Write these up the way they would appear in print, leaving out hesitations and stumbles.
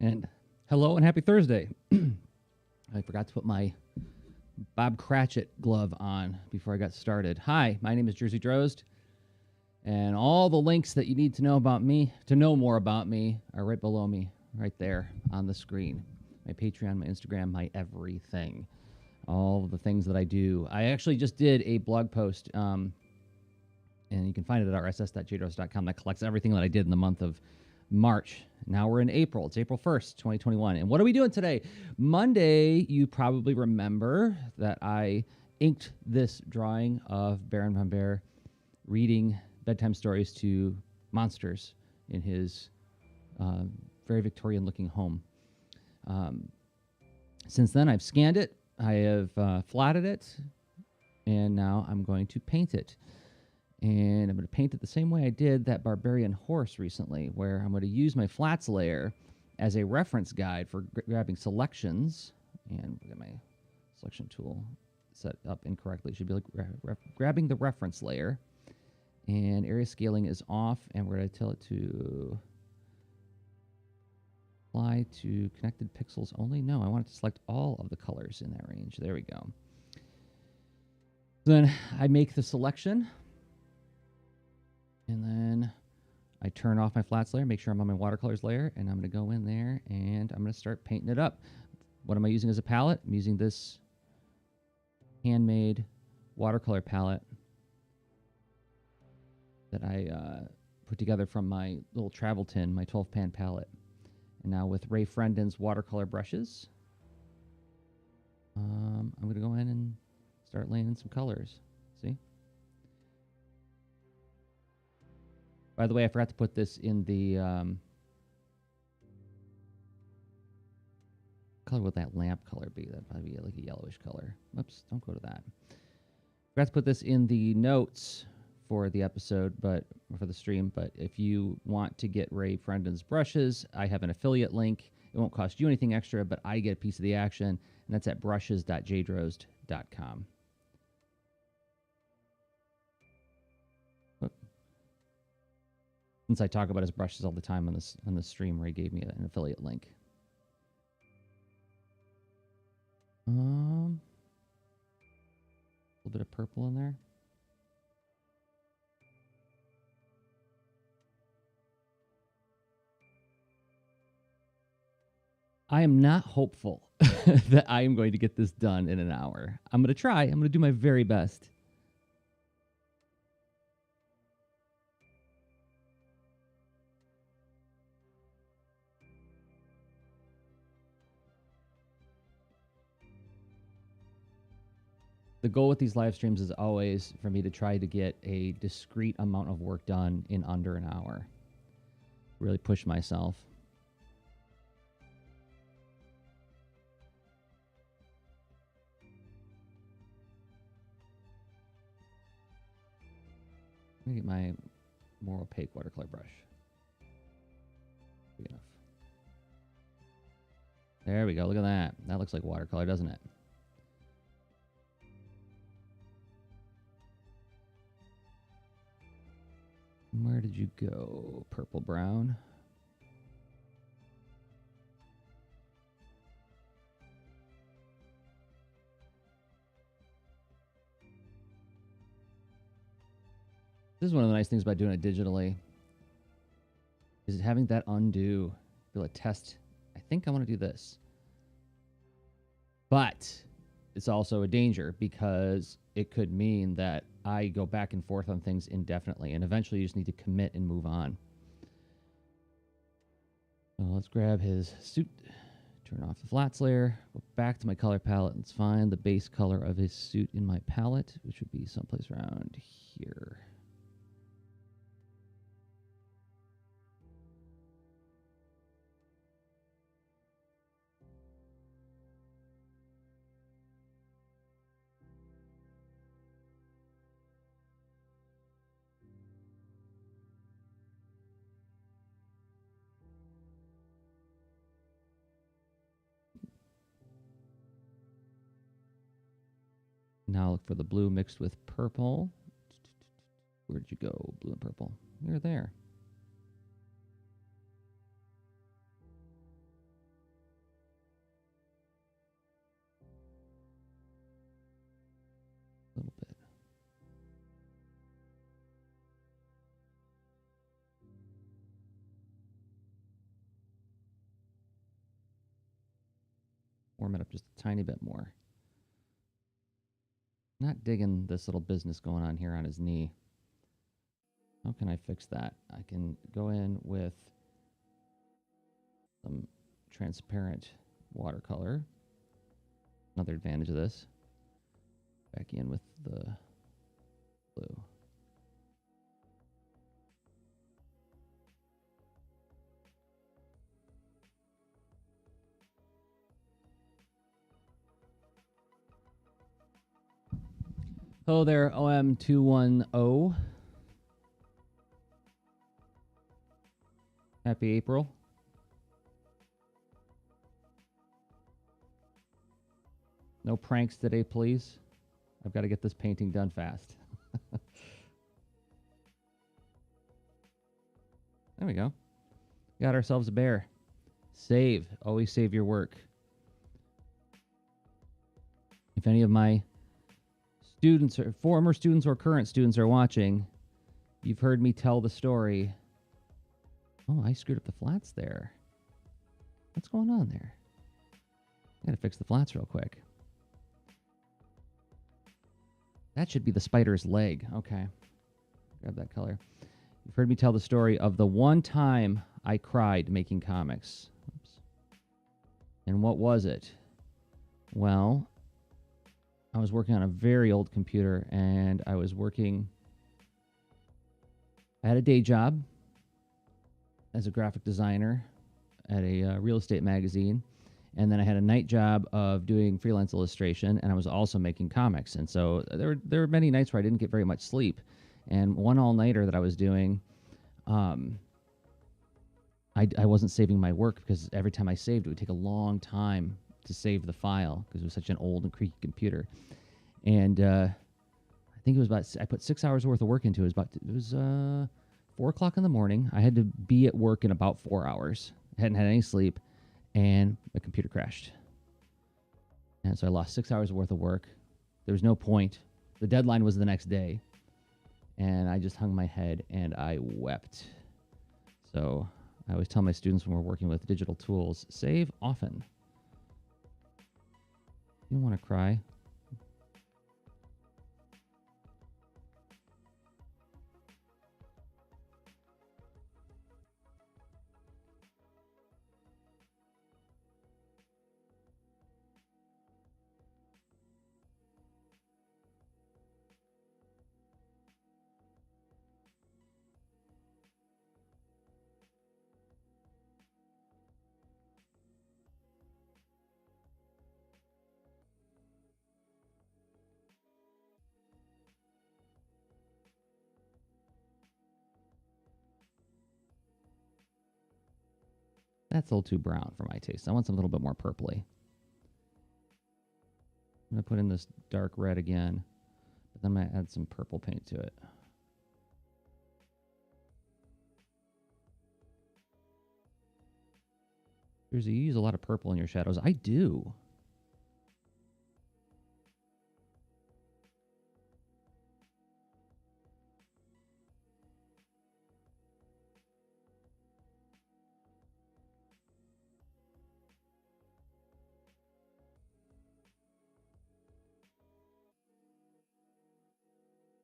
And hello and happy Thursday. I forgot to put my Bob Cratchit glove on before I got started. Hi, my name is Jersey Drozd, and all the links that you need to know about me, to know more about me, are right below me, right there on the screen. My Patreon, my Instagram, my everything. All the things that I do. I actually just did a blog post, and you can find it at rss.jdrozd.com that collects everything that I did in the month of March. Now we're in April. It's April 1st, 2021. And what are we doing today? Monday, you probably remember that I inked this drawing of Baron von Bear reading bedtime stories to monsters in his very Victorian-looking home. Since then, I've scanned it, I have flatted it, and now I'm going to paint it. And I'm going to paint it the same way I did that barbarian horse recently, where I'm going to use my flats layer as a reference guide for grabbing selections. And get my selection tool set up incorrectly. It should be like grabbing the reference layer. And area scaling is off, and we're going to tell it to apply to connected pixels only. No, I want it to select all of the colors in that range. There we go. Then I make the selection. And then I turn off my flats layer, make sure I'm on my watercolors layer, and I'm going to go in there and I'm going to start painting it up. What am I using as a palette? I'm using this handmade watercolor palette that I put together from my little travel tin, my 12-pan palette. And now with Ray Frendon's watercolor brushes, I'm going to go in and start laying in some colors. See? By the way, I forgot to put this in the color. Would that lamp color be? That'd probably be like a yellowish color. Oops, don't go to that. Forgot to put this in the notes for the episode, but for the stream. But if you want to get Ray Frendon's brushes, I have an affiliate link. It won't cost you anything extra, but I get a piece of the action, and that's at brushes.jdrozd.com. Since I talk about his brushes all the time on this stream, Ray gave me an affiliate link. A little bit of purple in there. I am not hopeful that I am going to get this done in an hour. I'm going to try. I'm going to do my very best. The goal with these live streams is always for me to try to get a discrete amount of work done in under an hour. Really push myself. Let me get my more opaque watercolor brush. Big enough. There we go. Look at that. That looks like watercolor, doesn't it? Where did you go? Purple brown. This is one of the nice things about doing it digitally, is having that undo. Be able to test. I think I want to do this. But it's also a danger because it could mean that I go back and forth on things indefinitely, and eventually you just need to commit and move on. So let's grab his suit, turn off the flats layer, go back to my color palette. Let's find the base color of his suit in my palette, which would be someplace around here. Now look for the blue mixed with purple. Where'd you go, blue and purple? You're there. warm it up just a tiny bit more. Not digging this little business going on here on his knee. How can I fix that? I can go in with some transparent watercolor. Another advantage of this. Back in with the blue. Hello there, OM210. Happy April. No pranks today, please. I've got to get this painting done fast. There we go. Got ourselves a bear. Save. Always save your work. If any of my students or former students or current students are watching, you've heard me tell the story. Oh, I screwed up the flats there. What's going on there? I gotta fix the flats real quick. That should be the spider's leg. Okay. Grab that color. You've heard me tell the story of the one time I cried making comics. Oops. And what was it? Well, I was working on a very old computer, and I had a day job as a graphic designer at a real estate magazine, and then I had a night job of doing freelance illustration, and I was also making comics. And so there were many nights where I didn't get very much sleep. And one all-nighter that I was doing, I wasn't saving my work because every time I saved, it would take a long time to save the file because it was such an old and creaky computer. And I think it was I put 6 hours worth of work into it. It was 4 o'clock in the morning. I had to be at work in about 4 hours. I hadn't had any sleep, and the computer crashed. And so I lost 6 hours worth of work. There was no point. The deadline was the next day. And I just hung my head and I wept. So I always tell my students when we're working with digital tools, save often. You don't want to cry. That's a little too brown for my taste. I want something a little bit more purpley. I'm going to put in this dark red again, but then I'm going to add some purple paint to it. You use a lot of purple in your shadows. I do.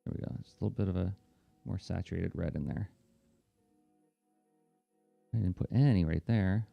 There we go. Just a little bit of a more saturated red in there. I didn't put any right there.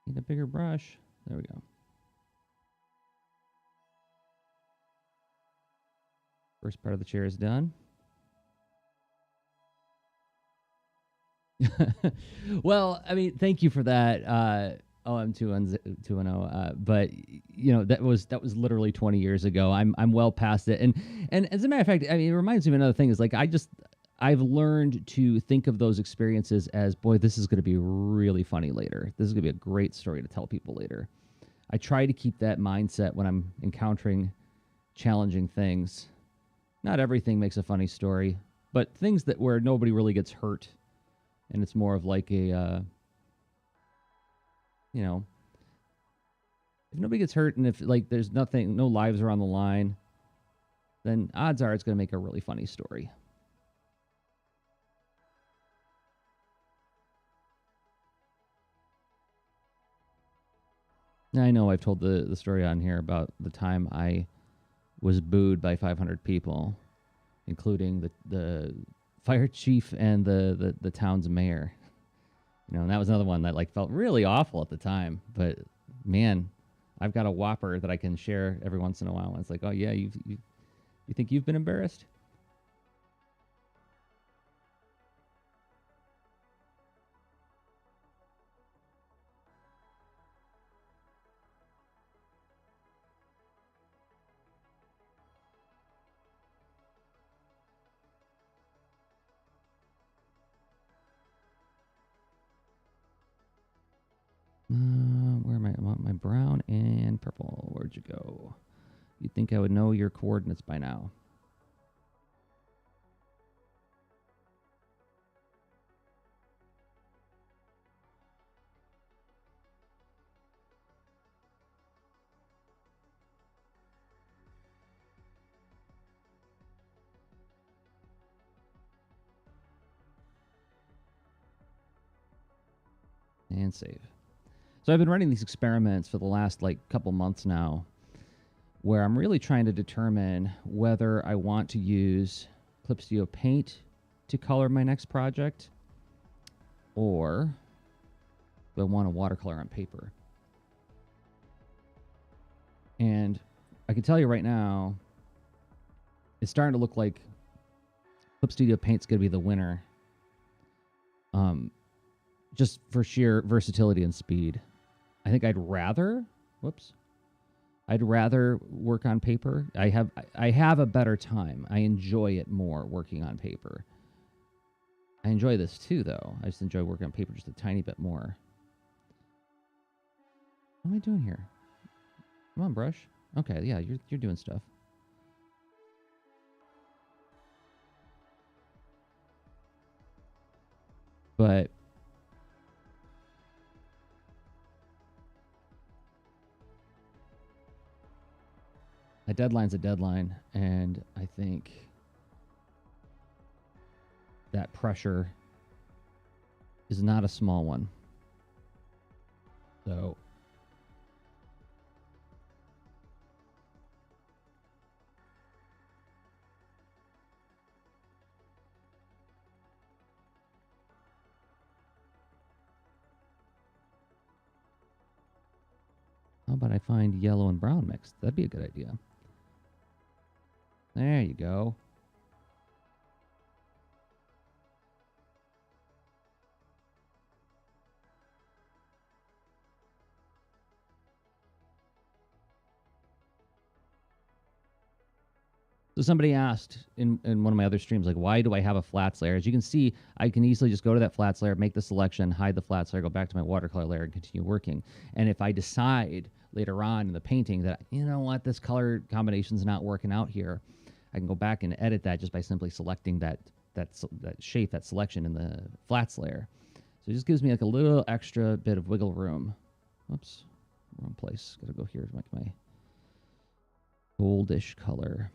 Need a bigger brush. There we go. First part of the chair is done. Well, I mean, thank you for that, OM210. But you know, that was literally 20 years ago. I'm well past it. And as a matter of fact, I mean, it reminds me of another thing. Is like I've learned to think of those experiences as, boy, this is going to be really funny later. This is going to be a great story to tell people later. I try to keep that mindset when I'm encountering challenging things. Not everything makes a funny story, but things that where nobody really gets hurt, and it's more of like a, you know, if nobody gets hurt and if like there's nothing, no lives are on the line, then odds are it's going to make a really funny story. Now, I know I've told the story on here about the time I was booed by 500 people, including the fire chief and the town's mayor. And that was another one that like felt really awful at the time. But man, I've got a whopper that I can share every once in a while. And it's like, oh yeah, you think you've been embarrassed? Where am I? I want my brown and purple. Where'd you go? You'd think I would know your coordinates by now. And save. So I've been running these experiments for the last like couple months now, where I'm really trying to determine whether I want to use Clip Studio Paint to color my next project, or do I want a watercolor on paper. And I can tell you right now, it's starting to look like Clip Studio Paint's going to be the winner, just for sheer versatility and speed. I think I'd rather work on paper. I have a better time. I enjoy it more working on paper. I enjoy this too, though. I just enjoy working on paper just a tiny bit more. What am I doing here? Come on, brush. Okay, yeah, you're doing stuff. But a deadline's a deadline, and I think that pressure is not a small one. So how about I find yellow and brown mixed? That'd be a good idea. There you go. So somebody asked in one of my other streams, like, why do I have a flats layer? As you can see, I can easily just go to that flats layer, make the selection, hide the flats layer, go back to my watercolor layer, and continue working. And if I decide later on in the painting that, you know what, this color combination's not working out here, I can go back and edit that just by simply selecting that shape, that selection in the flats layer. So it just gives me like a little extra bit of wiggle room. Whoops, wrong place. Gotta go here to make my goldish color.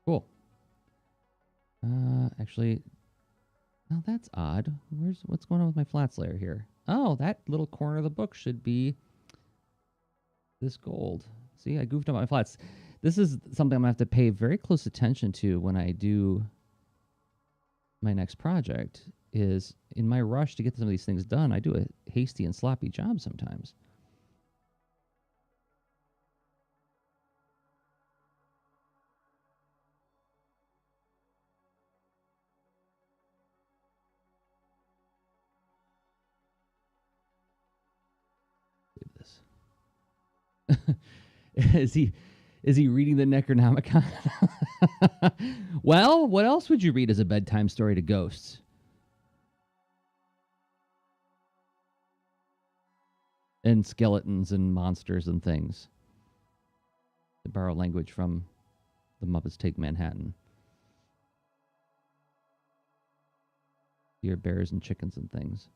Cool. Actually, now that's odd. What's going on with my flats layer here? Oh, that little corner of the book should be this gold. See, I goofed up my flats. This is something I'm gonna have to pay very close attention to when I do my next project. Is in my rush to get some of these things done, I do a hasty and sloppy job sometimes. is he reading the Necronomicon? Well, what else would you read as a bedtime story to ghosts? And skeletons and monsters and things. To borrow language from The Muppets Take Manhattan. Your bears and chickens and things.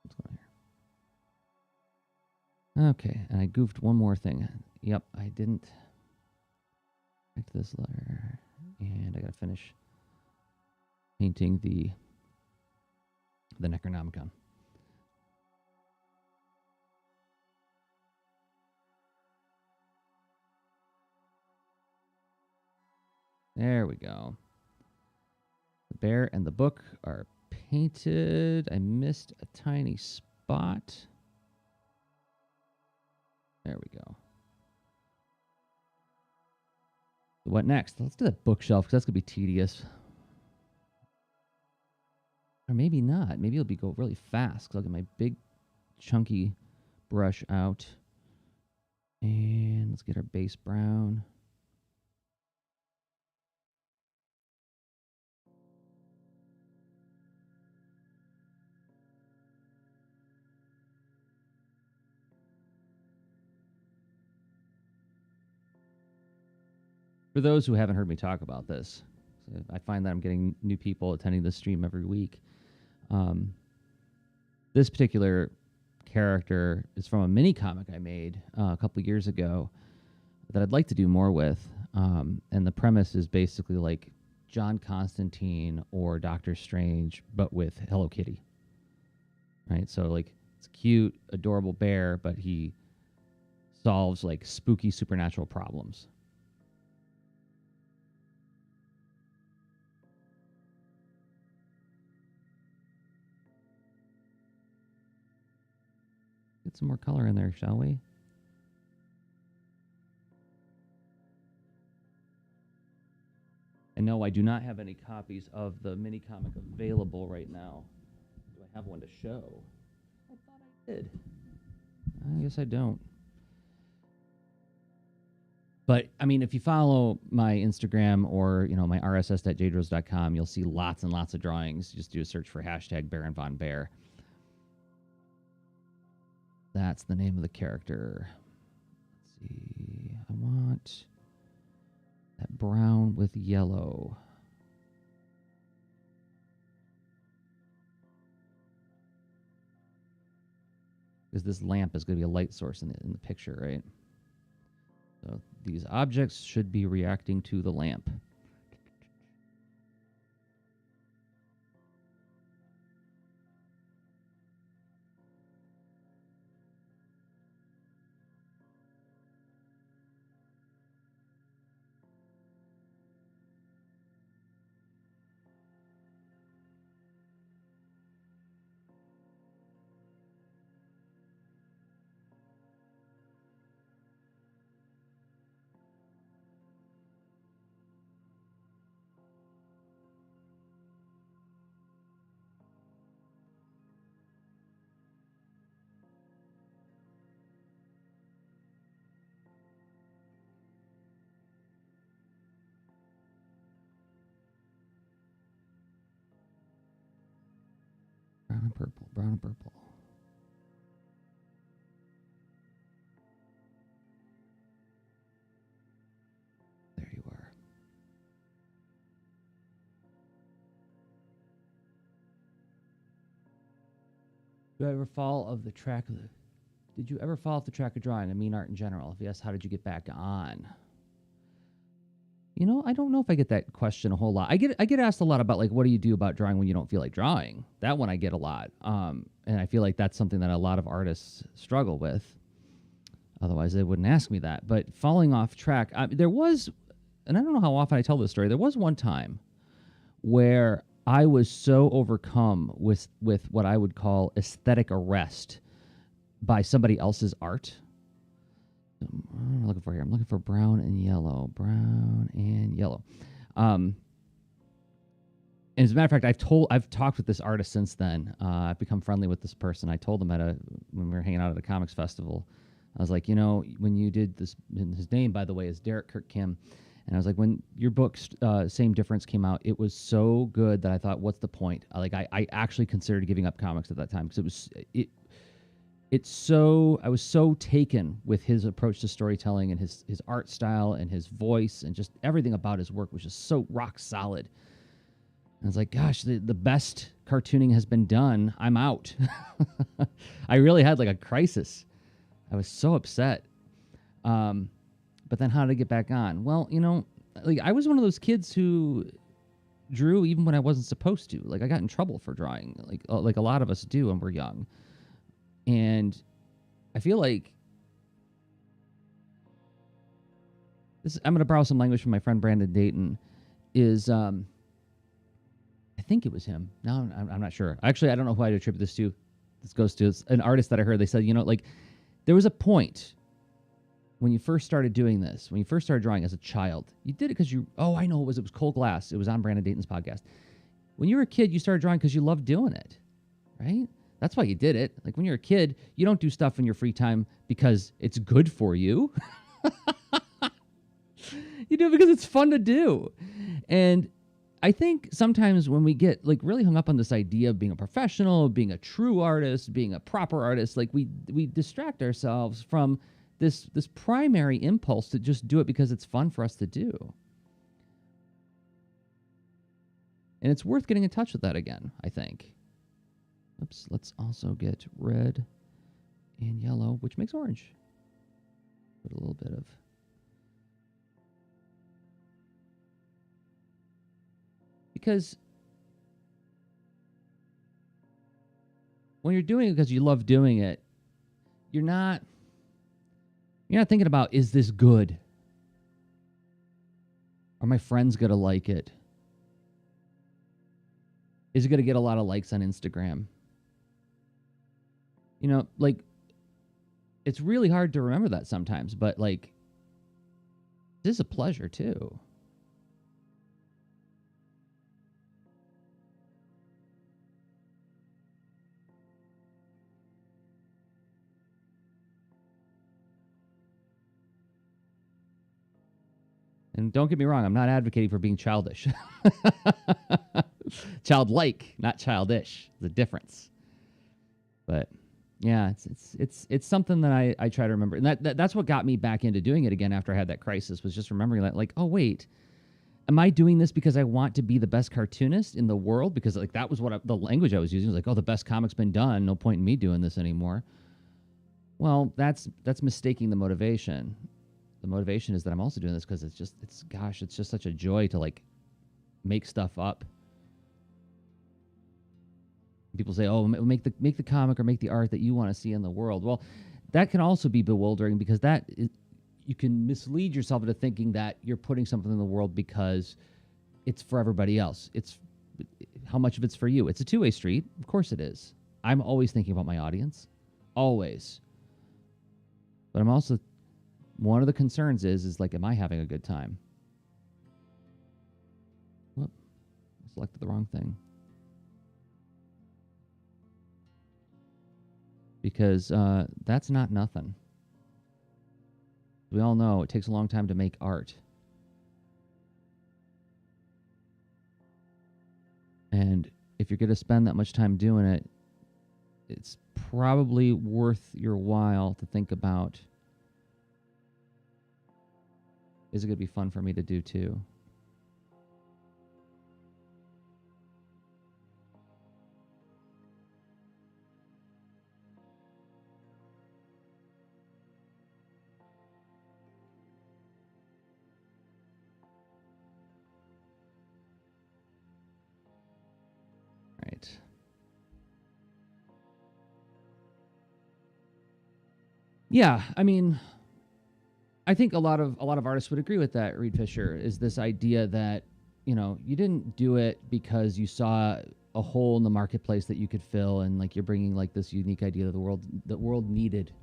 What's going on here? Okay, and I goofed one more thing. Yep, I didn't connect this letter, and I gotta finish painting the Necronomicon. There we go. The bear and the book are painted. I missed a tiny spot. There we go. What next? Let's do that bookshelf because that's going to be tedious. Or maybe not. Maybe it'll go really fast because I'll get my big chunky brush out. And let's get our base brown. For those who haven't heard me talk about this, I find that I'm getting new people attending this stream every week. This particular character is from a mini comic I made a couple years ago that I'd like to do more with. And the premise is basically like John Constantine or Doctor Strange, but with Hello Kitty. Right? So like it's a cute, adorable bear, but he solves like spooky supernatural problems. Get some more color in there, shall we? And no, I do not have any copies of the mini comic available right now. Do I have one to show? I thought I did. I guess I don't. But I mean, if you follow my Instagram or my rss.jdros.com, you'll see lots and lots of drawings. Just do a search for hashtag Baron Von Bear. That's the name of the character. Let's see. I want that brown with yellow. Because this lamp is going to be a light source in the picture, right? So these objects should be reacting to the lamp. Brown and purple, brown and purple. There you are. Did you ever fall off the track of drawing? I mean art in general. If yes, how did you get back on? I don't know if I get that question a whole lot. I get asked a lot about like, what do you do about drawing when you don't feel like drawing? That one I get a lot. And I feel like that's something that a lot of artists struggle with. Otherwise, they wouldn't ask me that. But falling off track, there was, and I don't know how often I tell this story. There was one time where I was so overcome with what I would call aesthetic arrest by somebody else's art. What am I looking for here? I'm looking for brown and yellow. Brown and yellow. And as a matter of fact, I've talked with this artist since then. I've become friendly with this person. I told him when we were hanging out at a comics festival, I was like, when you did this, and his name, by the way, is Derek Kirk Kim. And I was like, when your book, Same Difference, came out, it was so good that I thought, what's the point? I actually considered giving up comics at that time because I was so taken with his approach to storytelling and his art style and his voice and just everything about his work was just so rock solid. And I was like, gosh, the best cartooning has been done. I'm out. I really had like a crisis. I was so upset. But then how did I get back on? Well, like I was one of those kids who drew even when I wasn't supposed to. Like I got in trouble for drawing, like a lot of us do when we're young. And I feel like I'm going to borrow some language from my friend Brandon Dayton. I think it was him. No, I'm not sure. Actually, I don't know who I'd attribute this to. This goes to an artist that I heard. They said, like there was a point when you first started doing this, when you first started drawing as a child, you did it because I know it was Cold Glass. It was on Brandon Dayton's podcast. When you were a kid, you started drawing because you loved doing it, right? That's why you did it. Like when you're a kid, you don't do stuff in your free time because it's good for you. You do it because it's fun to do. And I think sometimes when we get like really hung up on this idea of being a professional, being a true artist, being a proper artist, like we distract ourselves from this primary impulse to just do it because it's fun for us to do. And it's worth getting in touch with that again, I think. Oops, let's also get red and yellow, which makes orange. Put a little bit of... Because when you're doing it because you love doing it, you're not thinking about, is this good? Are my friends going to like it? Is it going to get a lot of likes on Instagram? Like, it's really hard to remember that sometimes, but like, this is a pleasure too. And don't get me wrong, I'm not advocating for being childish. Childlike, not childish. There's a difference. But yeah, it's something that I try to remember. And that's what got me back into doing it again after I had that crisis, was just remembering that, like, oh wait, am I doing this because I want to be the best cartoonist in the world? Because like that was the language I was using was like, oh, the best comic's been done. No point in me doing this anymore. Well, that's mistaking the motivation. The motivation is that I'm also doing this because it's just such a joy to like make stuff up. People say, oh, make the comic or make the art that you want to see in the world. Well, that can also be bewildering because you can mislead yourself into thinking that you're putting something in the world because it's for everybody else. It's how much of it's for you. It's a two-way street. Of course it is. I'm always thinking about my audience. Always. But I'm also, one of the concerns is like, am I having a good time? Whoop, I selected the wrong thing. Because that's not nothing. We all know it takes a long time to make art. And if you're going to spend that much time doing it, it's probably worth your while to think about, is it going to be fun for me to do too? Right. Yeah, I mean, I think a lot of artists would agree with that, Reed Fisher, is this idea that, you didn't do it because you saw a hole in the marketplace that you could fill and like you're bringing like this unique idea that the world needed.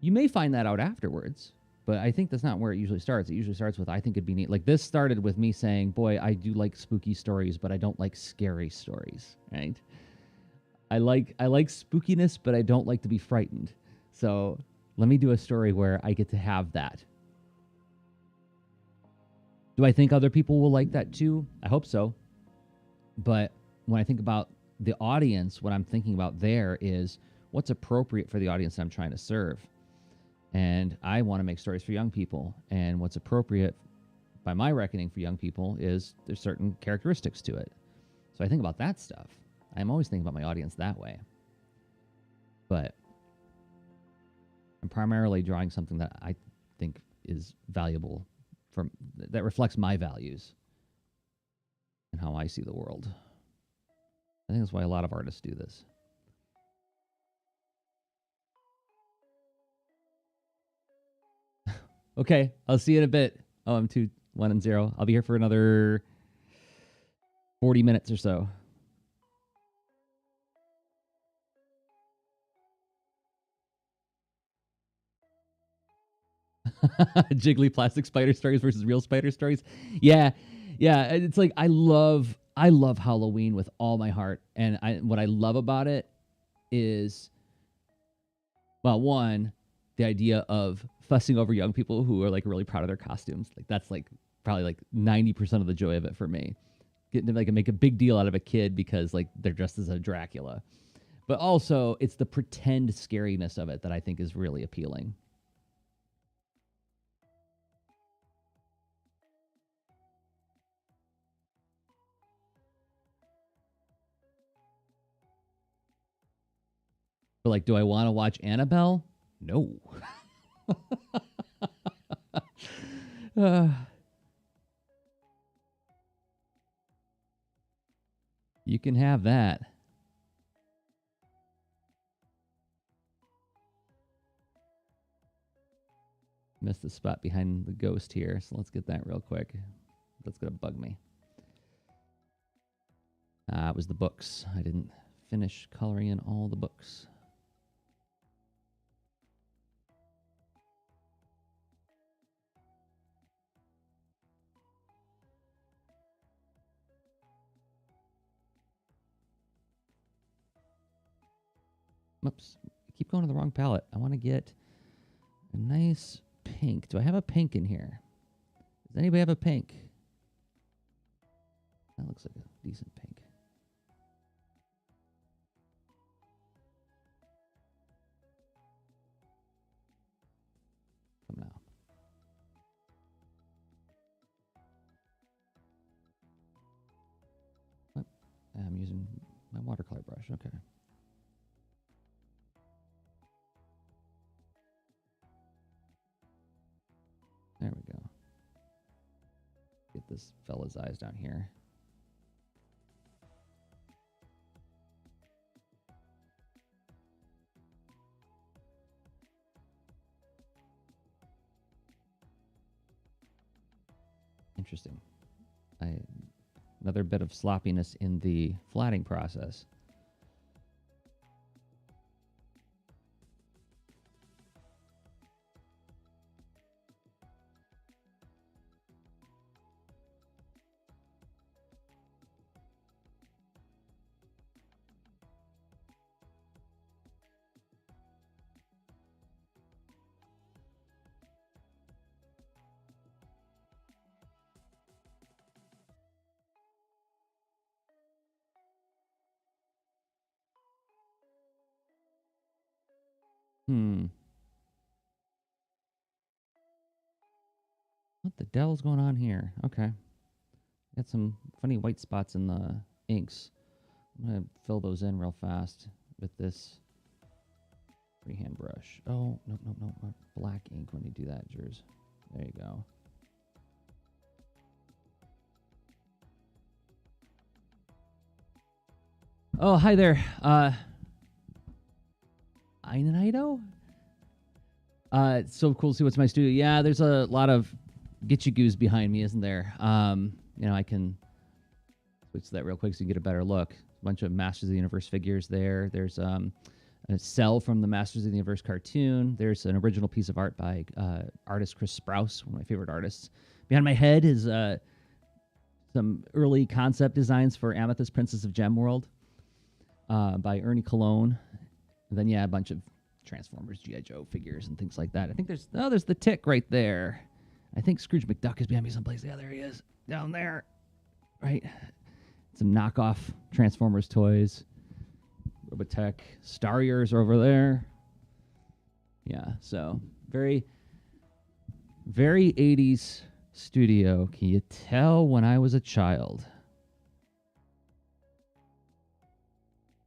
You may find that out afterwards. But I think that's not where it usually starts. It usually starts with, I think it'd be neat. Like this started with me saying, boy, I do like spooky stories, but I don't like scary stories, right? I like spookiness, but I don't like to be frightened. So let me do a story where I get to have that. Do I think other people will like that too? I hope so. But when I think about the audience, what I'm thinking about there is what's appropriate for the audience I'm trying to serve. And I want to make stories for young people. And what's appropriate, by my reckoning, for young people is there's certain characteristics to it. So I think about that stuff. I'm always thinking about my audience that way. But I'm primarily drawing something that I think is valuable, that reflects my values and how I see the world. I think that's why a lot of artists do this. Okay, I'll see you in a bit. Oh, I'm 2, 1, and 0. I'll be here for another 40 minutes or so. Jiggly plastic spider stories versus real spider stories. Yeah. It's like I love Halloween with all my heart. And what I love about it is, well, one, the idea of fussing over young people who are like really proud of their costumes. Like that's like probably like 90% of the joy of it for me. Getting to like make a big deal out of a kid because like they're dressed as a Dracula. But also it's the pretend scariness of it that I think is really appealing. But like, do I want to watch Annabelle? No. You can have that. Missed the spot behind the ghost here, so let's get that real quick. That's going to bug me. It was the books. I didn't finish coloring in all the books. Oops. I keep going to the wrong palette. I want to get a nice pink. Do I have a pink in here? Does anybody have a pink? That looks like a decent pink. Come now. What? I'm using my watercolor brush. Okay. There we go. Get this fella's eyes down here. Interesting. Another bit of sloppiness in the flatting process. What the devil's going on here? Okay. Got some funny white spots in the inks. I'm going to fill those in real fast with this freehand brush. Oh, no. Black ink when you do that, Jers. There you go. Oh, hi there. Einanido? It's so cool to see what's in my studio. Yeah, there's a lot of Gitchy Goos behind me, isn't there? I can switch to that real quick so you get a better look. A bunch of Masters of the Universe figures there. There's a cell from the Masters of the Universe cartoon. There's an original piece of art by artist Chris Sprouse, one of my favorite artists. Behind my head is some early concept designs for Amethyst Princess of Gemworld by Ernie Colon. And then, yeah, a bunch of Transformers, G.I. Joe figures and things like that. I think there's the Tick right there. I think Scrooge McDuck is behind me someplace. Yeah, there he is. Down there. Right. Some knockoff Transformers toys. Robotech. Starriers are over there. Yeah, so very, very 80s studio. Can you tell when I was a child?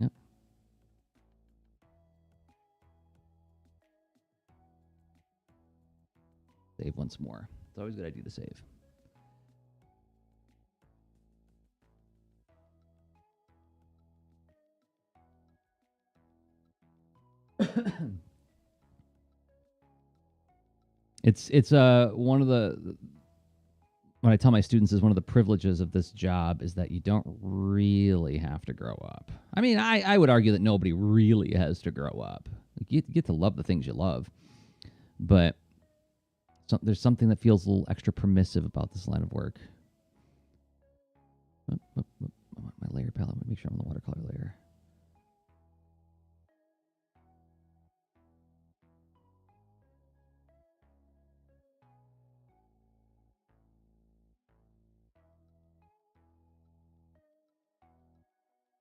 Yep. Save once more. It's always a good idea to save. It's one of the, what I tell my students is one of the privileges of this job is that you don't really have to grow up. I mean, I would argue that nobody really has to grow up. Like, you get to love the things you love, but there's something that feels a little extra permissive about this line of work. My layer palette. Let me make sure I'm on the watercolor layer.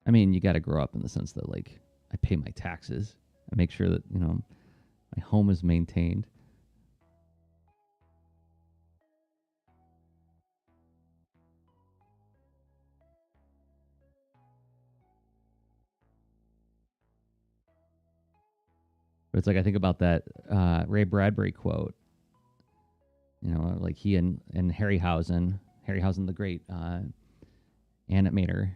I mean, you got to grow up in the sense that, like, I pay my taxes. I make sure that, my home is maintained. But it's like, I think about that Ray Bradbury quote. Like he and Harryhausen the great animator,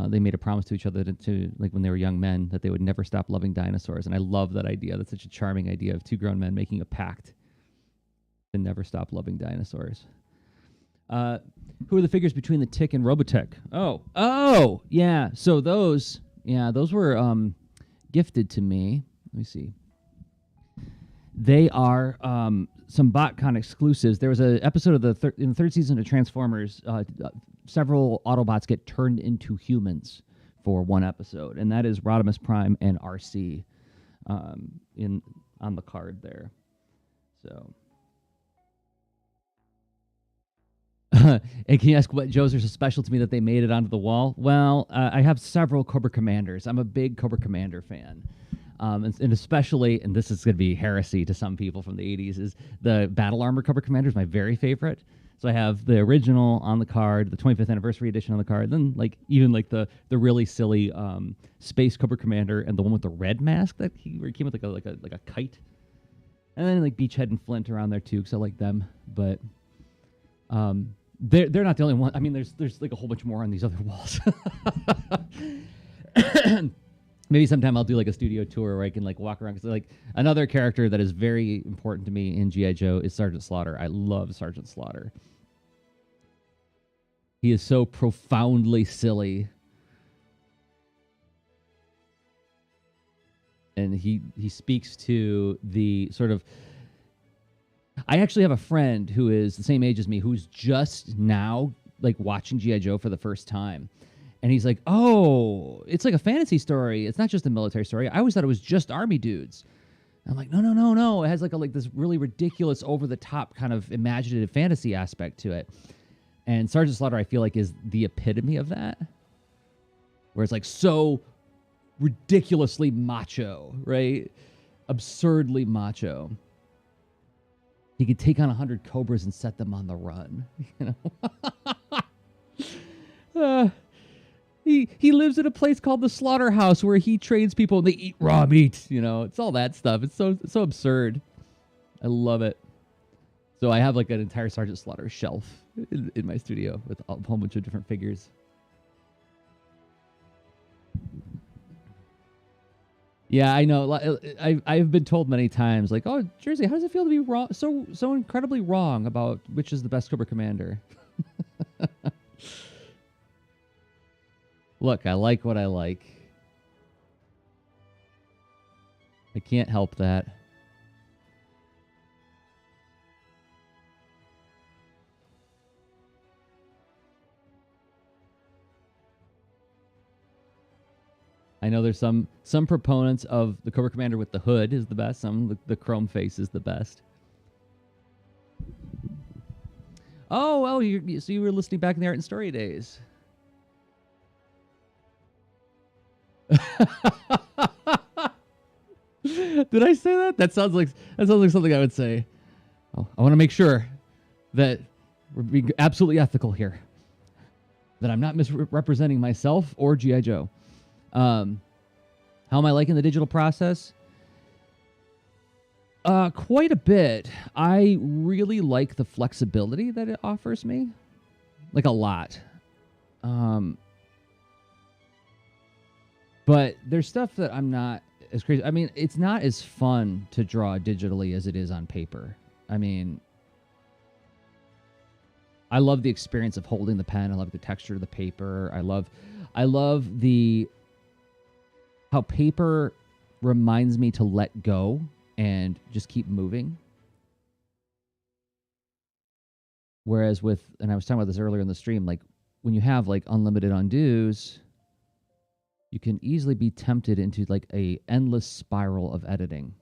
they made a promise to each other to like when they were young men that they would never stop loving dinosaurs. And I love that idea. That's such a charming idea of two grown men making a pact to never stop loving dinosaurs. Who are the figures between the Tick and Robotech? Oh, yeah. So those were gifted to me. Let me see. They are some BotCon exclusives. There was an episode of in the third season of Transformers. Several Autobots get turned into humans for one episode, and that is Rodimus Prime and RC on the card there. So, and can you ask what Joe's are so special to me that they made it onto the wall? Well, I have several Cobra Commanders. I'm a big Cobra Commander fan. And especially, and this is going to be heresy to some people from the 80s, is the Battle Armor Cobra Commander is my very favorite. So I have the original on the card, the 25th anniversary edition on the card, then like even like the really silly Space Cobra Commander and the one with the red mask that came with like a kite, and then like Beachhead and Flint around there too, because I like them. But they're not the only one. I mean, there's like a whole bunch more on these other walls. Maybe sometime I'll do like a studio tour where I can like walk around. Because like another character that is very important to me in G.I. Joe is Sergeant Slaughter. I love Sergeant Slaughter. He is so profoundly silly. And he speaks to the sort of... I actually have a friend who is the same age as me who's just now like watching G.I. Joe for the first time. And he's like, oh, it's like a fantasy story. It's not just a military story. I always thought it was just army dudes. And I'm like, no. It has like this really ridiculous, over-the-top kind of imaginative fantasy aspect to it. And Sergeant Slaughter, I feel like, is the epitome of that. Where it's like so ridiculously macho, right? Absurdly macho. He could take on 100 Cobras and set them on the run. You know? He lives in a place called the Slaughterhouse where he trains people and they eat raw meat. You know, it's all that stuff. It's so absurd. I love it. So I have like an entire Sergeant Slaughter shelf in my studio with a whole bunch of different figures. Yeah, I know. I've been told many times, like, oh, Jersey, how does it feel to be wrong? So incredibly wrong about which is the best Cobra Commander. Look, I like what I like. I can't help that. I know there's some proponents of the Cobra Commander with the hood is the best. Some the chrome face is the best. Oh, well, so you were listening back in the Art and Story days. Did I say that? That sounds like something I would say. Oh, I want to make sure that we're being absolutely ethical here. That I'm not misrepresenting myself or G.I. Joe. How am I liking the digital process? Quite a bit. I really like the flexibility that it offers me. Like a lot. But there's stuff that I'm not as crazy. I mean, it's not as fun to draw digitally as it is on paper. I mean, I love the experience of holding the pen. I love the texture of the paper. I love how paper reminds me to let go and just keep moving. Whereas and I was talking about this earlier in the stream, like when you have like unlimited undos, you can easily be tempted into like a endless spiral of editing.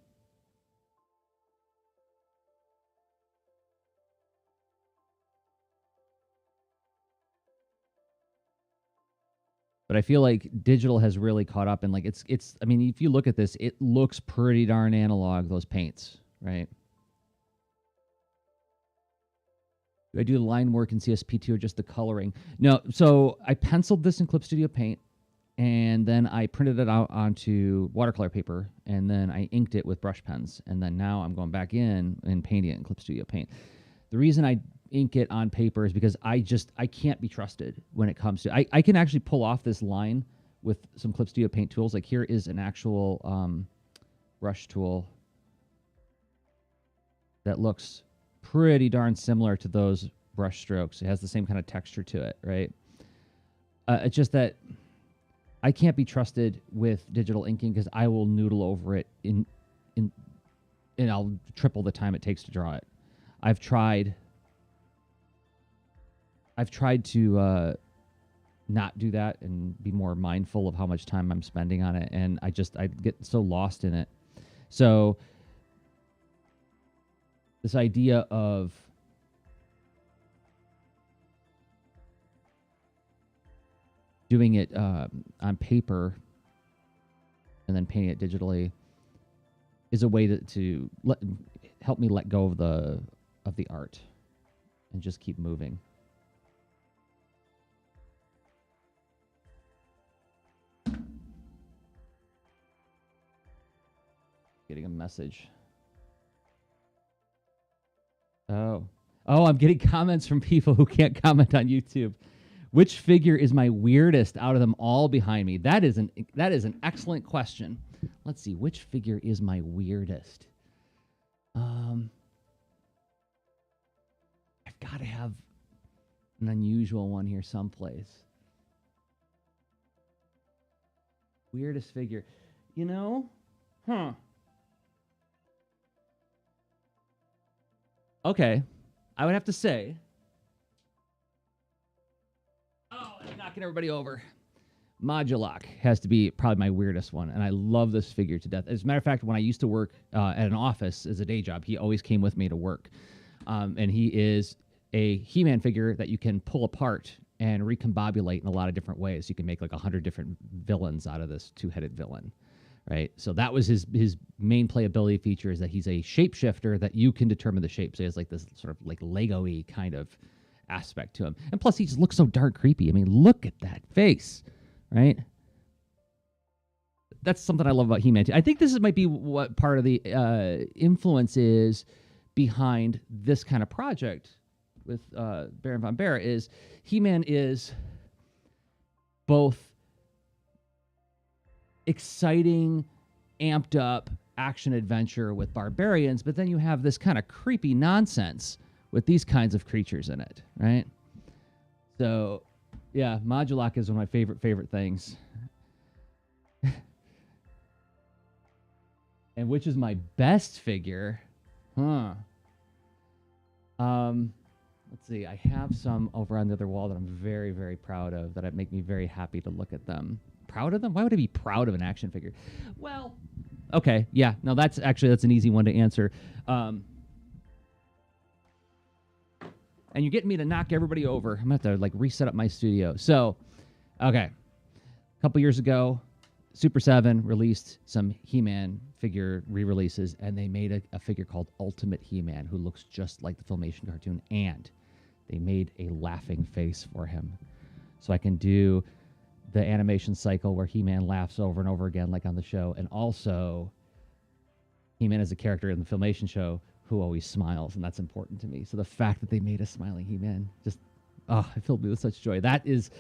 But I feel like digital has really caught up, and like it's I mean, if you look at this, it looks pretty darn analog, those paints, right? Do I do the line work in CSP2 or just the coloring? No, so I penciled this in Clip Studio Paint, and then I printed it out onto watercolor paper, and then I inked it with brush pens, and then now I'm going back in and painting it in Clip Studio Paint. The reason I ink it on paper is because I can't be trusted when it comes to I can actually pull off this line with some Clip Studio Paint tools. Like here is an actual brush tool that looks pretty darn similar to those brush strokes. It has the same kind of texture to it, right? It's just that I can't be trusted with digital inking because I will noodle over it and I'll triple the time it takes to draw it. I've tried to not do that and be more mindful of how much time I'm spending on it, and I get so lost in it. So this idea of doing it on paper and then painting it digitally is a way to help me let go of the art and just keep moving. Getting a message. Oh, I'm getting comments from people who can't comment on YouTube. Which figure is my weirdest out of them all behind me? That is an excellent question. Let's see, which figure is my weirdest? I've got to have an unusual one here someplace. Weirdest figure. You know? Okay. I would have to say. Oh, I'm knocking everybody over. Modulok has to be probably my weirdest one, and I love this figure to death. As a matter of fact, when I used to work at an office as a day job, he always came with me to work. And he is a He-Man figure that you can pull apart and recombobulate in a lot of different ways. You can make like 100 different villains out of this two-headed villain, right? So that was his main playability feature, is that he's a shapeshifter that you can determine the shape. So he has like this sort of like Lego-y kind of aspect to him. And plus, he just looks so dark creepy. I mean, look at that face, right? That's something I love about He-Man too. I think this might be what part of the influence is behind this kind of project with Baron von Bear. Is He-Man is both exciting, amped up action adventure with barbarians, but then you have this kind of creepy nonsense with these kinds of creatures in it, right? So, yeah, Modulok is one of my favorite things. And which is my best figure? Huh. Let's see. I have some over on the other wall that I'm very, very proud of, that make me very happy to look at them. Proud of them? Why would I be proud of an action figure? Well, okay, yeah. No, that's an easy one to answer. And you're getting me to knock everybody over. I'm going to have to like reset up my studio. So, okay. A couple years ago, Super 7 released some He-Man figure re-releases, and they made a figure called Ultimate He-Man, who looks just like the Filmation cartoon, and they made a laughing face for him. So I can do the animation cycle where He-Man laughs over and over again, like on the show, and also He-Man is a character in the Filmation show who always smiles, and that's important to me. So the fact that they made a smiling He-Man just, it filled me with such joy. That is,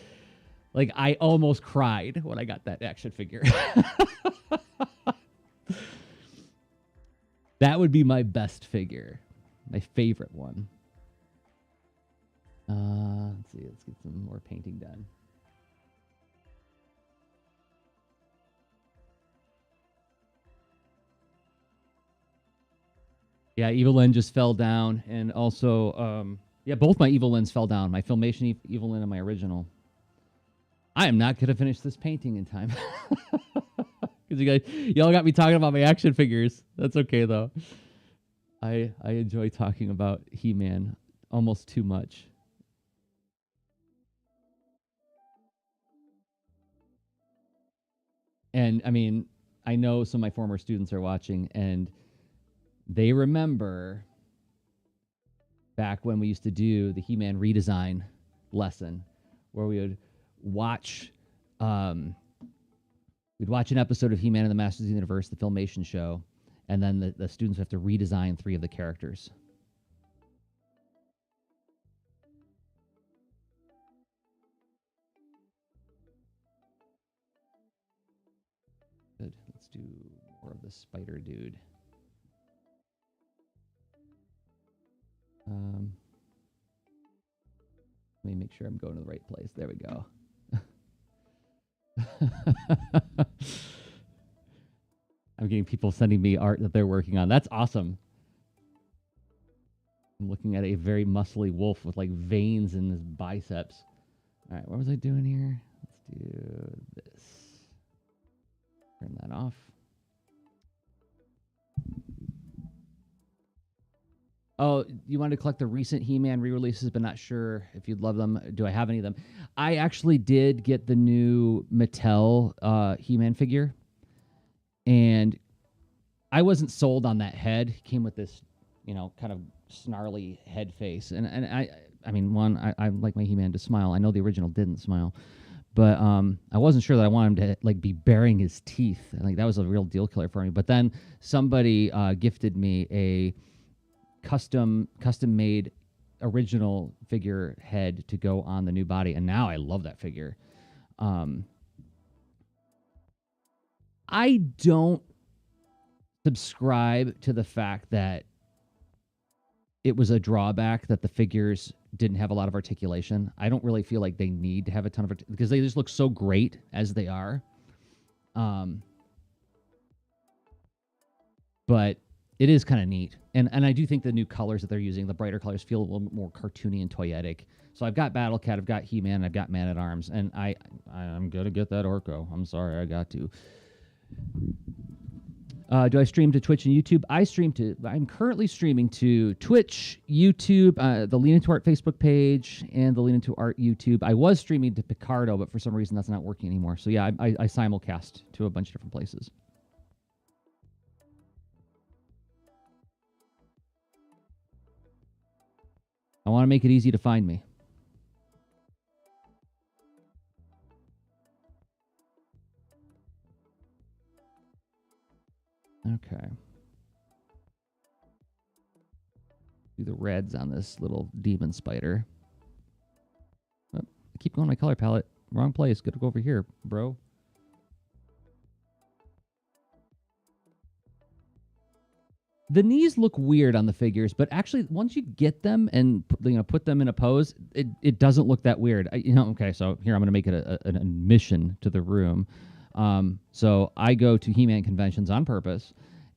like, I almost cried when I got that action figure. That would be my best figure, my favorite one. Let's see, let's get some more painting done. Yeah, Evelyn just fell down, and also, both my Evelyns fell down. My Filmation Evelyn and my original. I am not going to finish this painting in time. Because y'all got me talking about my action figures. That's okay, though. I enjoy talking about He-Man almost too much. And, I mean, I know some of my former students are watching, and they remember back when we used to do the He-Man redesign lesson, where we would watch we'd watch an episode of He-Man and the Masters of the Universe, the Filmation show, and then the students have to redesign 3 of the characters. Good. Let's do more of the spider dude. Let me make sure I'm going to the right place. There we go. I'm getting people sending me art that they're working on. That's awesome. I'm looking at a very muscly wolf with like veins in his biceps. All right, what was I doing here? Let's do this. Turn that off. Oh, you wanted to collect the recent He-Man re-releases, but not sure if you'd love them. Do I have any of them? I actually did get the new Mattel He-Man figure, and I wasn't sold on that head. He came with this, kind of snarly head face, and I mean, I like my He-Man to smile. I know the original didn't smile, but I wasn't sure that I wanted him to like be baring his teeth. Like that was a real deal killer for me. But then somebody gifted me a custom made original figure head to go on the new body, and now I love that figure. I don't subscribe to the fact that it was a drawback that the figures didn't have a lot of articulation. I don't really feel like they need to have a ton of because they just look so great as they are. But it is kind of neat. And I do think the new colors that they're using, the brighter colors, feel a little more cartoony and toyetic. So I've got Battle Cat, I've got He-Man, I've got Man-at-Arms, and I'm going to get that Orko. I'm sorry, I got to. Do I stream to Twitch and YouTube? I'm currently streaming to Twitch, YouTube, the Lean Into Art Facebook page, and the Lean Into Art YouTube. I was streaming to Picardo, but for some reason that's not working anymore. So yeah, I simulcast to a bunch of different places. I want to make it easy to find me. Okay. Do the reds on this little demon spider. Oh, I keep going my color palette. Wrong place. Gotta go over here, bro. The knees look weird on the figures, but actually, once you get them and put them in a pose, it doesn't look that weird. Okay, so here I'm going to make it an admission to the room. So I go to He-Man conventions on purpose,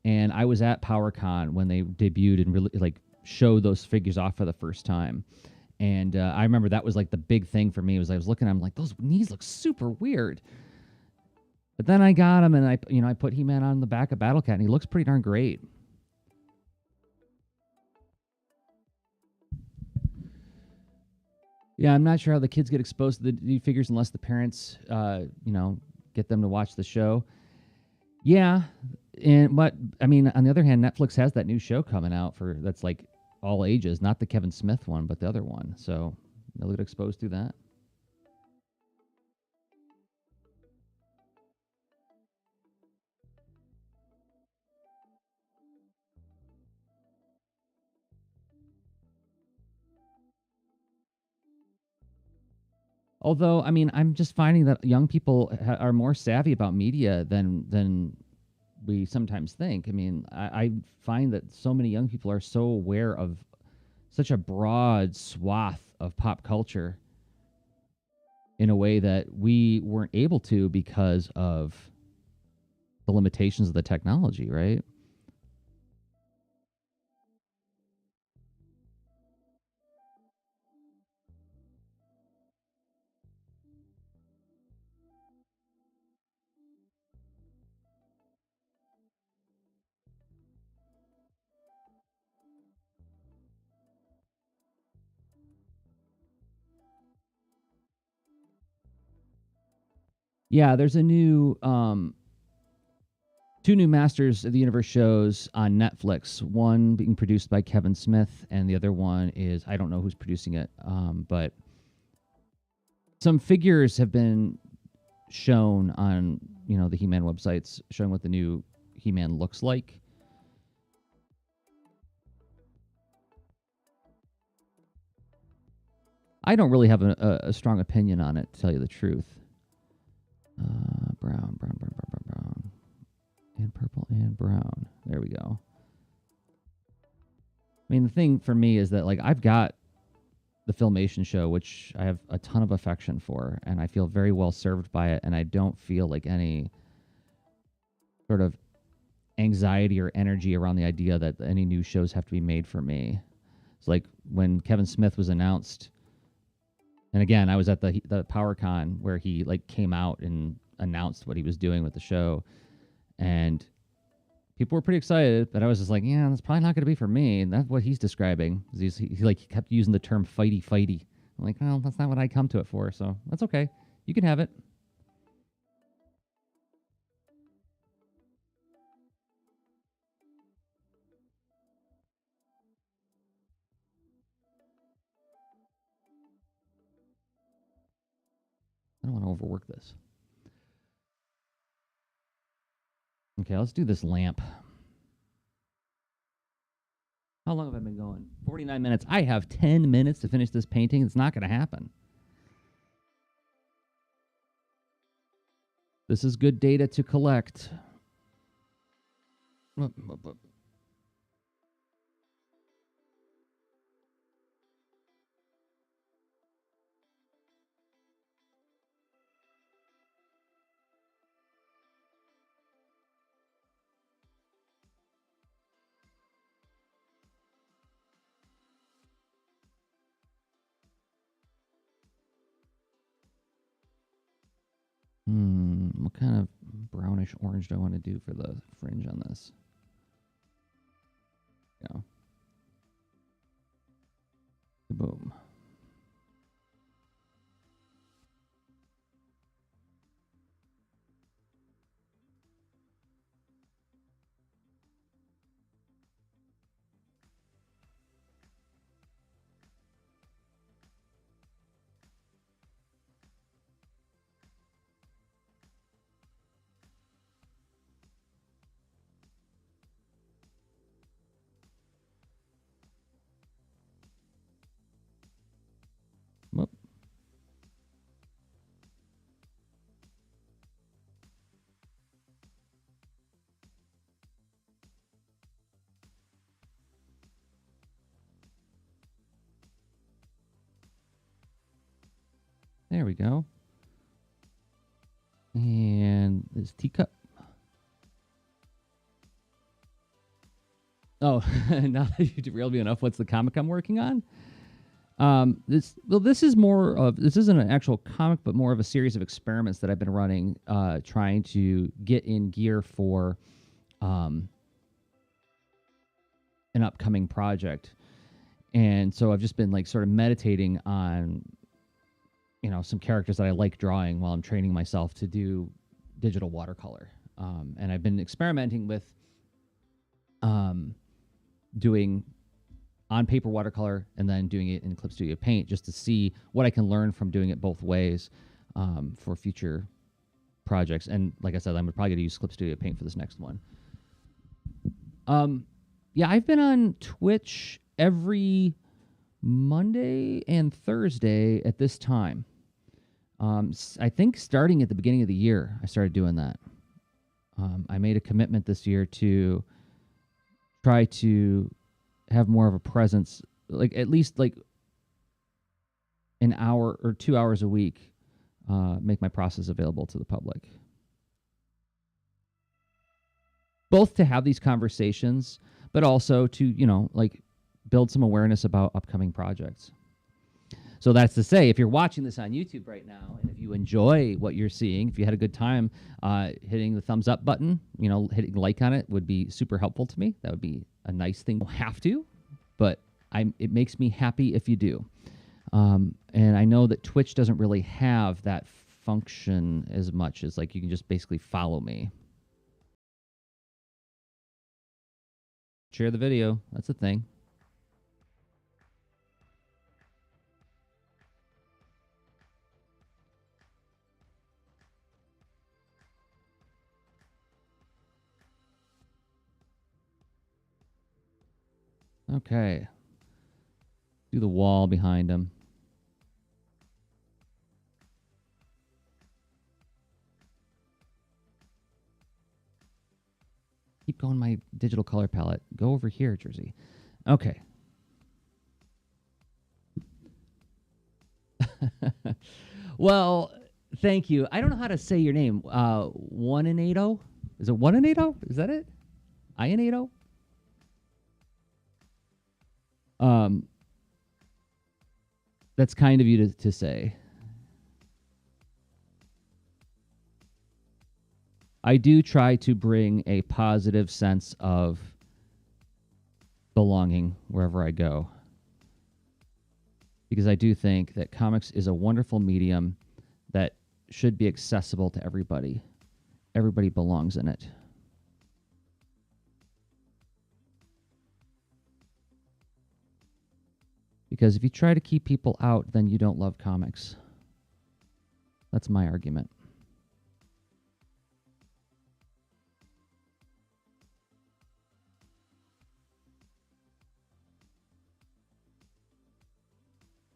and I was at PowerCon when they debuted and really like showed those figures off for the first time. And I remember that was like the big thing for me was I was looking, I'm like, those knees look super weird. But then I got him, and I put He-Man on the back of Battle Cat, and he looks pretty darn great. Yeah, I'm not sure how the kids get exposed to the new figures unless the parents, get them to watch the show. Yeah, but I mean, on the other hand, Netflix has that new show coming out that's like all ages, not the Kevin Smith one, but the other one. So they'll get exposed to that. Although, I mean, I'm just finding that young people are more savvy about media than we sometimes think. I mean, I find that so many young people are so aware of such a broad swath of pop culture in a way that we weren't able to because of the limitations of the technology, right? Yeah, there's a new two new Masters of the Universe shows on Netflix. One being produced by Kevin Smith, and the other one is I don't know who's producing it, but some figures have been shown on the He-Man websites, showing what the new He-Man looks like. I don't really have a strong opinion on it, to tell you the truth. Brown, and purple and brown. There we go. I mean, the thing for me is that like I've got the Filmation show, which I have a ton of affection for, and I feel very well served by it, and I don't feel like any sort of anxiety or energy around the idea that any new shows have to be made for me. It's like when Kevin Smith was announced, and again, I was at the PowerCon where he like came out and announced what he was doing with the show, and people were pretty excited, but I was just like, yeah, that's probably not going to be for me. And that's what he's describing. He kept using the term fighty fighty. I'm like, well, that's not what I come to it for. So that's okay. You can have it. I don't want to overwork this. Okay, let's do this lamp. How long have I been going? 49 minutes. I have 10 minutes to finish this painting. It's not going to happen. This is good data to collect. What kind of brownish orange do I want to do for the fringe on this? Yeah. Boom. Whoop. There we go. And this teacup. Oh, now that you derailed me enough, what's the comic I'm working on? This is more of this isn't an actual comic, but more of a series of experiments that I've been running, trying to get in gear for um, an upcoming project. And so I've just been like sort of meditating on, some characters that I like drawing while I'm training myself to do digital watercolor. And I've been experimenting with um, doing on paper watercolor and then doing it in Clip Studio Paint just to see what I can learn from doing it both ways for future projects. And like I said, I'm probably going to use Clip Studio Paint for this next one. Yeah, I've been on Twitch every Monday and Thursday at this time. I think starting at the beginning of the year, I started doing that. I made a commitment this year to try to have more of a presence, like at least like an hour or 2 hours a week, make my process available to the public. Both to have these conversations, but also to, like build some awareness about upcoming projects. So that's to say, if you're watching this on YouTube right now, and if you enjoy what you're seeing, if you had a good time, hitting the thumbs up button, hitting like on it would be super helpful to me. That would be a nice thing. You don't have to, but it makes me happy if you do. And I know that Twitch doesn't really have that function as much as like you can just basically follow me. Share the video. That's the thing. Okay. Do the wall behind him. Keep going my digital color palette. Go over here, Jersey. Okay. Well, thank you. I don't know how to say your name. One-in-8-0? Is it One-in-8-0? Is that it? I-in-8-0? That's kind of you to say. I do try to bring a positive sense of belonging wherever I go, because I do think that comics is a wonderful medium that should be accessible to everybody. Everybody belongs in it. Because if you try to keep people out, then you don't love comics. That's my argument.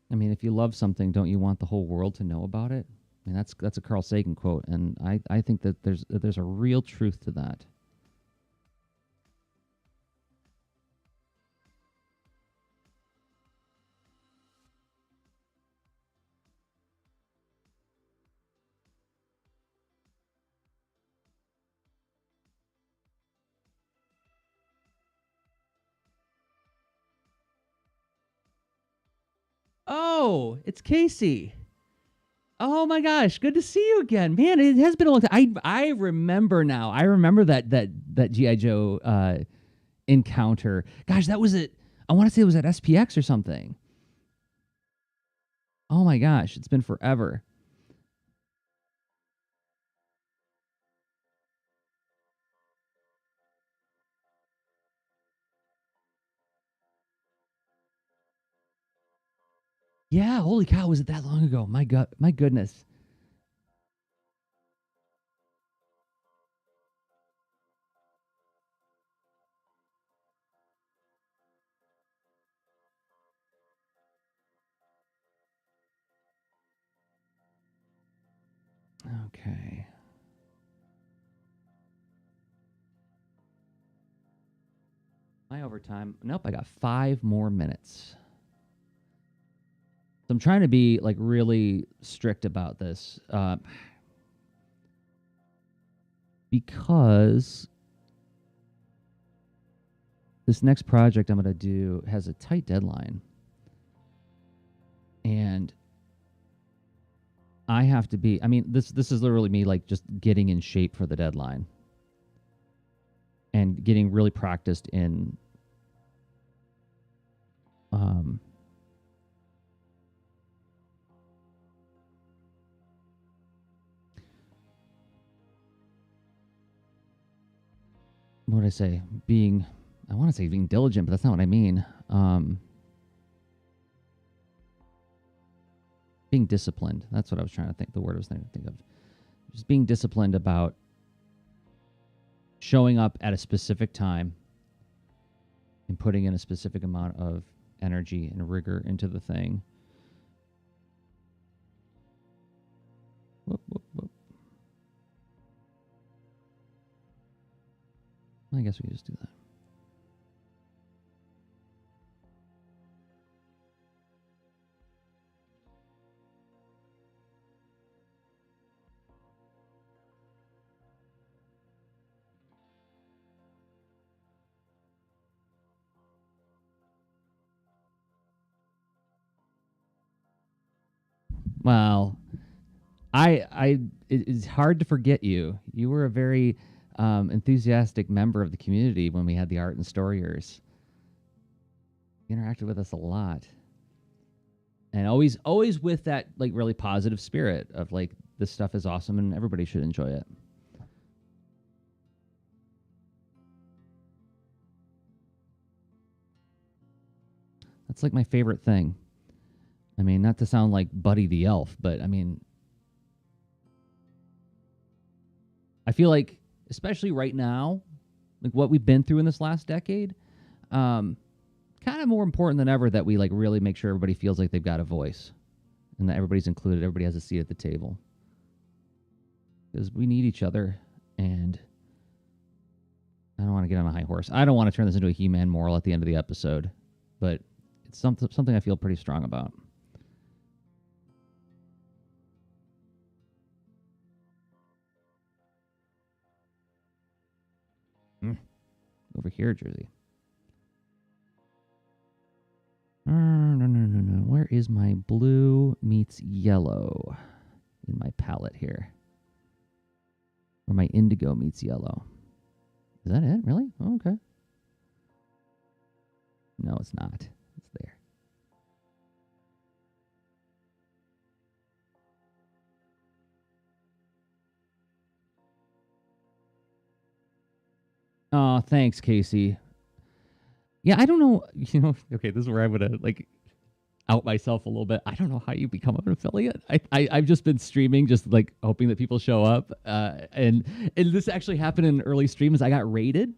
I mean, if you love something, don't you want the whole world to know about it? I mean, that's a Carl Sagan quote, and I think that there's a real truth to that. Oh, it's Casey. Oh my gosh, good to see you again, man! It has been a long time. I remember now. I remember that GI Joe encounter. Gosh, that was it. I want to say it was at SPX or something. Oh my gosh, it's been forever. Yeah, holy cow, was it that long ago? My God, my goodness. Okay. My overtime. Nope, I got 5 more minutes. So I'm trying to be like really strict about this because this next project I'm going to do has a tight deadline. And I have to be, I mean, this is literally me like just getting in shape for the deadline and getting really practiced in what did I say? I want to say being diligent, but that's not what I mean. Being disciplined. That's what I was trying to think. The word I was trying to think of. Just being disciplined about showing up at a specific time and putting in a specific amount of energy and rigor into the thing. Whoop, whoop, whoop. I guess we can just do that. Well, it's hard to forget you. You were a very enthusiastic member of the community when we had the art and storyers. You interacted with us a lot, and always with that like really positive spirit of like this stuff is awesome and everybody should enjoy it. That's like my favorite thing. I mean, not to sound like Buddy the Elf, but I mean, I feel like, especially right now, like what we've been through in this last decade, kind of more important than ever that we like really make sure everybody feels like they've got a voice and that everybody's included, everybody has a seat at the table. Because we need each other, and I don't want to get on a high horse. I don't want to turn this into a He-Man moral at the end of the episode, but it's something I feel pretty strong about. Over here, Jersey. No. Where is my blue meets yellow in my palette here? Or my indigo meets yellow. Is that it? Really? Oh, okay. No, it's not. It's there. Oh, thanks, Casey. Yeah, I don't know. You know, okay, this is where I'm gonna like out myself a little bit. I don't know how you become an affiliate. I've just been streaming, just like hoping that people show up. And this actually happened in early streams. I got raided,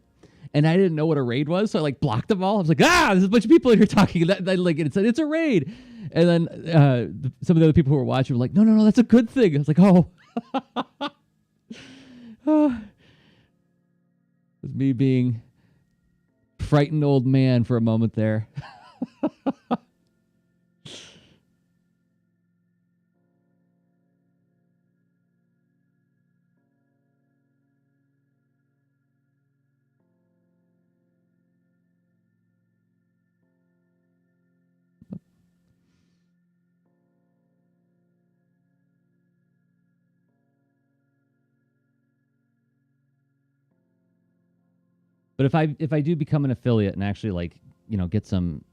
and I didn't know what a raid was, so I like blocked them all. I was like, there's a bunch of people in here talking. That like it said it's a raid, and then some of the other people who were watching were like, no, that's a good thing. I was like, oh. It was me being frightened old man for a moment there. But if I do become an affiliate and actually like, you know, get some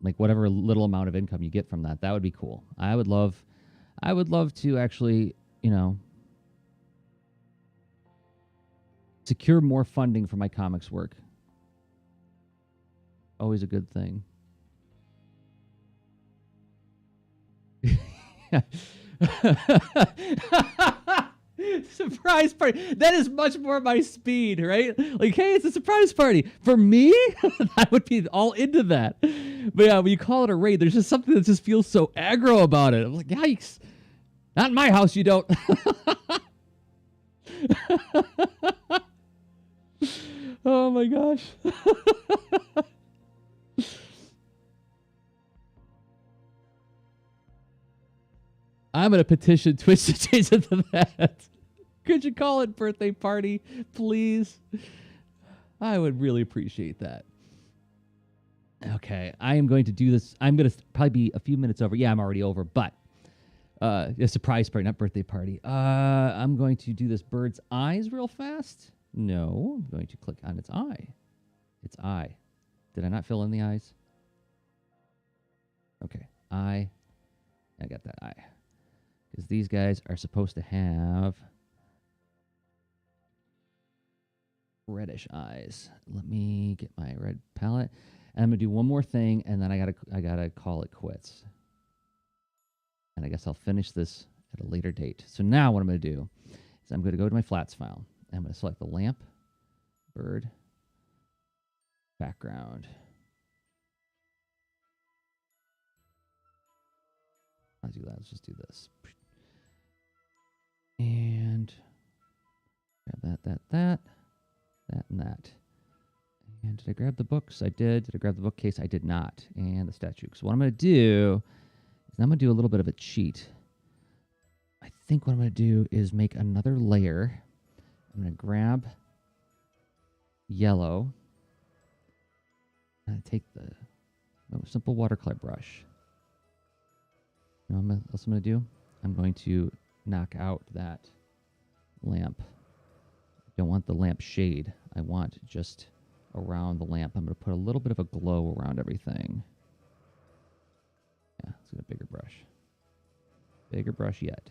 like whatever little amount of income you get from that, that would be cool. I would love to actually, you know, secure more funding for my comics work. Always a good thing. Surprise party. That is much more my speed, right? Like, hey, it's a surprise party. For me, I would be all into that. But yeah, when you call it a raid, there's just something that just feels so aggro about it. I'm like, yikes. Not in my house, you don't. Oh my gosh. I'm going to petition Twitch to change it to that. Could you call it birthday party, please? I would really appreciate that. Okay, I am going to do this. I'm going to probably be a few minutes over. Yeah, I'm already over, but a surprise party, not birthday party. I'm going to do this bird's eyes real fast. No, I'm going to click on its eye. Its eye. Did I not fill in the eyes? Okay, eye. I got that eye. Because these guys are supposed to have reddish eyes. Let me get my red palette. And I'm gonna do one more thing, and then I gotta call it quits. And I guess I'll finish this at a later date. So now what I'm gonna do is I'm gonna go to my flats file. And I'm gonna select the lamp, bird, background. I'll do that. Let's just do this. And grab that, and that. And did I grab the books? I did. Did I grab the bookcase? I did not. And the statue. So what I'm going to do is I'm going to do a little bit of a cheat. I think what I'm going to do is make another layer. I'm going to grab yellow. And take the simple watercolor brush. You know what else I'm going to do? I'm going to knock out that lamp. I don't want the lamp shade. I want just around the lamp. I'm going to put a little bit of a glow around everything. Yeah, let's get a bigger brush. Bigger brush yet.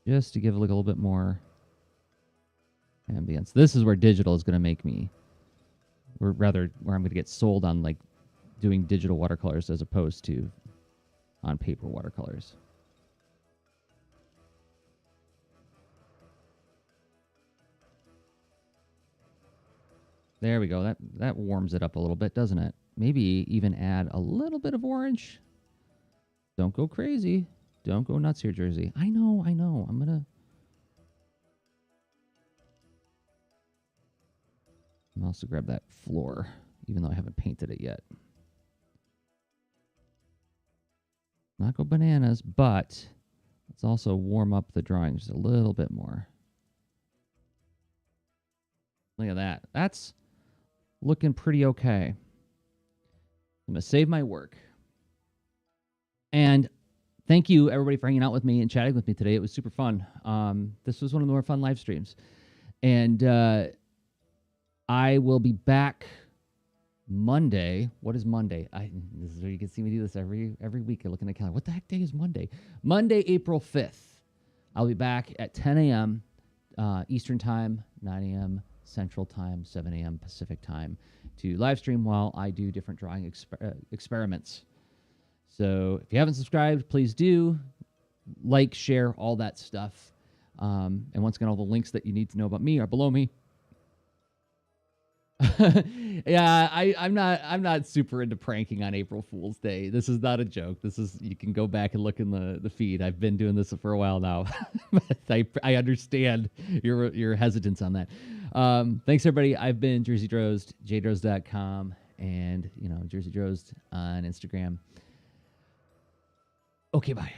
Just to give like a little bit more ambience. This is where digital is going to make me, or rather, where I'm going to get sold on like doing digital watercolors as opposed to on paper watercolors. There we go. That warms it up a little bit, doesn't it? Maybe even add a little bit of orange. Don't go crazy. Don't go nuts here, Jersey. I know. I'm going to... I'll also grab that floor, even though I haven't painted it yet. Not go bananas, but let's also warm up the drawing just a little bit more. Look at that. That's looking pretty okay. I'm going to save my work. And thank you, everybody, for hanging out with me and chatting with me today. It was super fun. This was one of the more fun live streams. And I will be back Monday. What is Monday? This is where you can see me do this every week. I look in the calendar. What the heck day is Monday? Monday, April 5th. I'll be back at 10 a.m. Eastern Time, 9 a.m. Central Time, 7 a.m. Pacific Time to live stream while I do different drawing experiments. So if you haven't subscribed, please do. Like, share, all that stuff. And once again, all the links that you need to know about me are below me. Yeah, I'm not super into pranking on April Fool's Day. This is not a joke. This is, you can go back and look in the feed. I've been doing this for a while now. But I understand your hesitance on that. Thanks everybody. I've been Jersey Drozd, jdrozd.com, and Jersey Drozd on Instagram. Okay, bye.